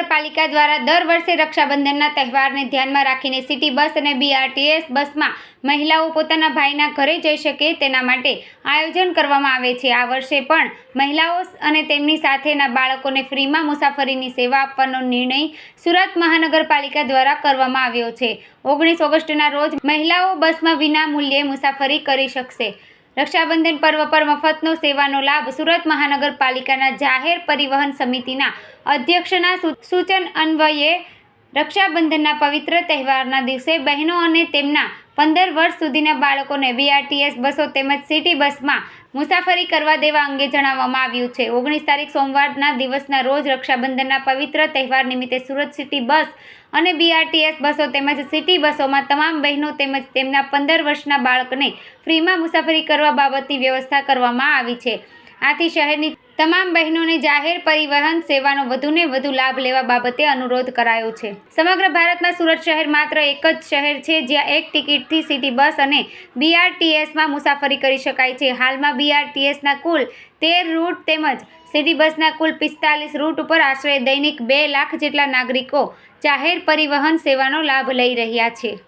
મહાનગરપાલિકા દ્વારા દર વર્ષે રક્ષાબંધનના તહેવારને ધ્યાનમાં રાખીને સિટી બસ અને BRTS બસમાં મહિલાઓ પોતાના ભાઈના ઘરે જઈ શકે તેના માટે આયોજન કરવામાં આવે છે। આ વર્ષે પણ મહિલાઓ અને તેમની સાથેના બાળકોને ફ્રીમાં મુસાફરીની સેવા આપવાનો નિર્ણય સુરત મહાનગરપાલિકા દ્વારા કરવામાં આવ્યો છે। 19 ઓગસ્ટના રોજ મહિલાઓ બસમાં વિના મૂલ્યે મુસાફરી કરી શકશે। રક્ષાબંધન પર્વ પર મફતનો સેવાનો લાભ સુરત મહાનગરપાલિકાના જાહેર પરિવહન સમિતિના અધ્યક્ષના સૂચન અન્વયે રક્ષાબંધનના પવિત્ર તહેવારના દિવસે બહેનો અને તેમના 15 વર્ષ સુધીના બાળકોને BRTS બસો તેમજ સિટી બસમાં મુસાફરી કરવા દેવા અંગે જણાવવામાં આવ્યું છે। 19 તારીખ સોમવારના દિવસના રોજ રક્ષાબંધનના પવિત્ર તહેવાર નિમિત્તે સુરત સિટી બસ અને BRTS બસો તેમજ સિટી બસોમાં તમામ બહેનો તેમજ તેમના 15 વર્ષના બાળકને ફ્રીમાં મુસાફરી કરવા બાબતની વ્યવસ્થા કરવામાં આવી છે। આથી શહેરની તમામ બહેનોને જાહેર પરિવહન સેવાનો વધુને વધુ લાભ લેવા બાબતે અનુરોધ કરાયો છે। સમગ્ર ભારતમાં સુરત શહેર માત્ર એક જ શહેર છે જ્યાં એક ટિકિટથી સિટી બસ અને BRTSમાં મુસાફરી કરી શકાય છે। હાલમાં BRTSના કુલ 13 રૂટ તેમજ સિટી બસના કુલ 45 રૂટ ઉપર આશરે દૈનિક 2 લાખ જેટલા નાગરિકો જાહેર પરિવહન સેવાનો લાભ લઈ રહ્યા છે।